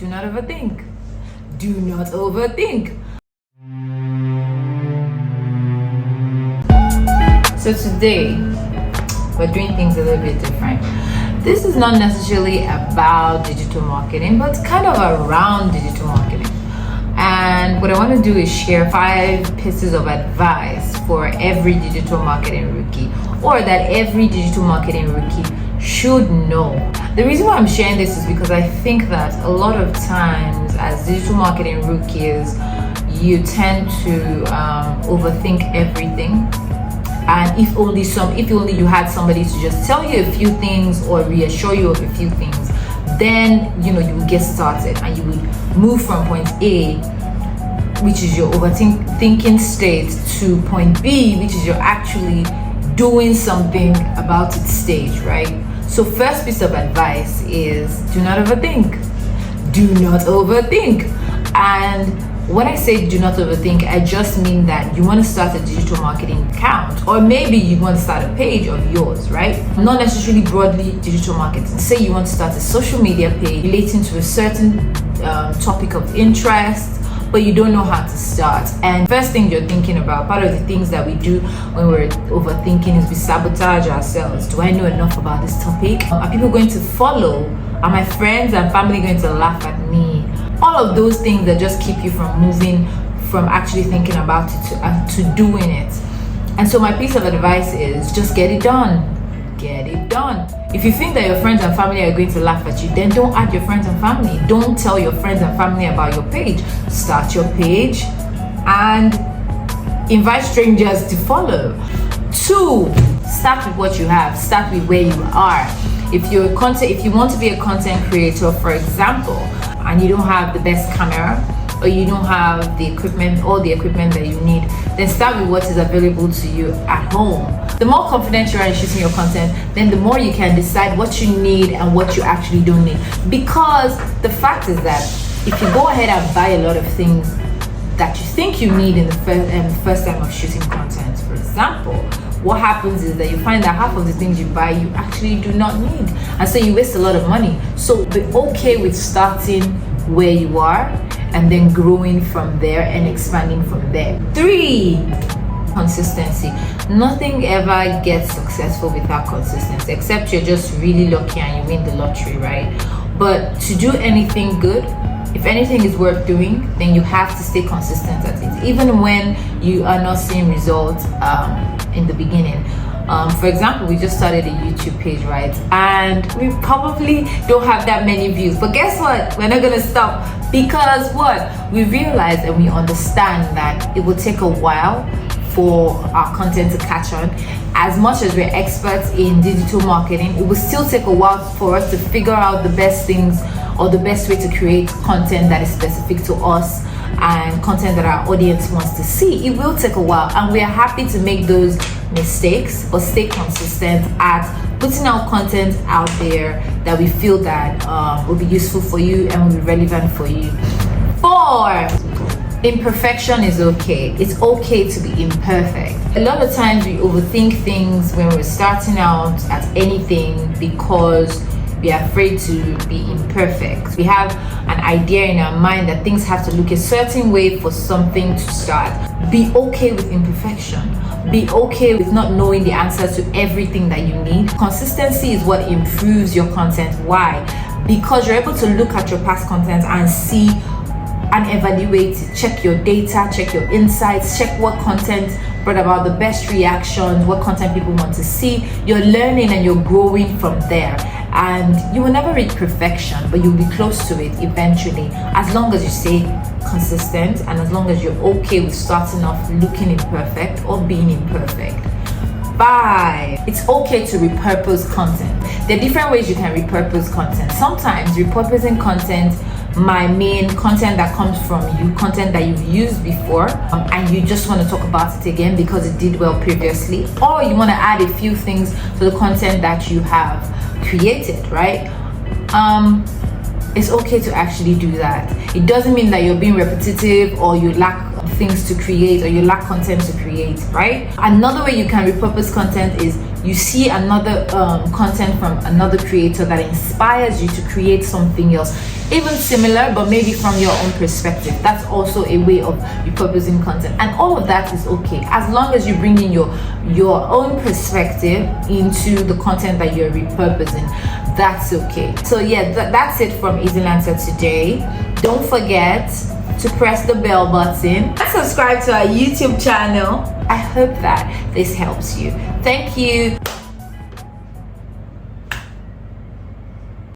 Do not overthink. Do not overthink. So today, we're doing things a little bit different. This is not necessarily about digital marketing, but it's kind of around digital marketing. And what I want to do is share 5 pieces of advice for every digital marketing rookie, or that every digital marketing rookie should know. The reason why I'm sharing this is because I think that a lot of times as digital marketing rookies, you tend to overthink everything. And if only you had somebody to just tell you a few things or reassure you of a few things, then you will get started and you will move from point A, which is your overthinking state, to point B, which is you're actually doing something about it stage, right? So first piece of advice is do not overthink. Do not overthink. And when I say do not overthink, I just mean that you want to start a digital marketing account, or maybe you want to start a page of yours, right? Not necessarily broadly digital marketing. Say you want to start a social media page relating to a certain topic of interest, but you don't know how to start. And first thing you're thinking about, part of the things that we do when we're overthinking, is we sabotage ourselves. Do I know enough about this topic? Are people going to follow? Are my friends and family going to laugh at me? All of those things that just keep you from moving, from actually thinking about it to doing it. And so my piece of advice is just get it done. Get it done. If you think that your friends and family are going to laugh at you, then don't add your friends and family. Don't tell your friends and family about your page. Start your page and invite strangers to follow. 2, start with what you have. Start with where you are. If you want to be a content creator, for example, and you don't have the best camera, or you don't have all the equipment that you need, then start with what is available to you at home. The more confident you are in shooting your content, then the more you can decide what you need and what you actually don't need. Because the fact is that if you go ahead and buy a lot of things that you think you need in the first time of shooting content, for example, what happens is that you find that half of the things you buy you actually do not need, and so you waste a lot of money. So be okay with starting where you are and then growing from there and expanding from there. 3, consistency. Nothing ever gets successful without consistency, except you're just really lucky and you win the lottery, right? But to do anything good, if anything is worth doing, then you have to stay consistent at it, even when you are not seeing results in the beginning. For example, we just started a YouTube page, right? And we probably don't have that many views, but guess what? We're not gonna stop, because what? We realize and we understand that it will take a while for our content to catch on. As much as we're experts in digital marketing, it will still take a while for us to figure out the best things or the best way to create content that is specific to us and content that our audience wants to see. It will take a while, and we are happy to make those mistakes, but stay consistent at putting out content out there that we feel that will be useful for you and will be relevant for you. 4, imperfection is okay. It's okay to be imperfect. A lot of times we overthink things when we're starting out at anything because we are afraid to be imperfect. We have an idea in our mind that things have to look a certain way for something to start. Be okay with imperfection. Be okay with not knowing the answer to everything that you need. Consistency is what improves your content. Why? Because you're able to look at your past content and see and evaluate it. Check your data, check your insights, check what content brought about the best reactions, what content people want to see. You're learning and you're growing from there. And you will never reach perfection, but you'll be close to it eventually, as long as you stay consistent and as long as you're okay with starting off looking imperfect or being imperfect. 5, it's okay to repurpose content. There are different ways you can repurpose content. Sometimes repurposing content might mean content that comes from you, content that you've used before, and you just want to talk about it again because it did well previously, or you want to add a few things to the content that you have created, right? It's okay to actually do that. It doesn't mean that you're being repetitive or you lack things to create or you lack content to create, right? Another way you can repurpose content is you see another content from another creator that inspires you to create something else. even similar, but maybe from your own perspective. That's also a way of repurposing content, and all of that is okay as long as you bring in your own perspective into the content that you're repurposing. That's okay. So yeah, that's it from Eazylancer today. Don't forget to press the bell button and subscribe to our YouTube channel. I hope that this helps you. Thank you.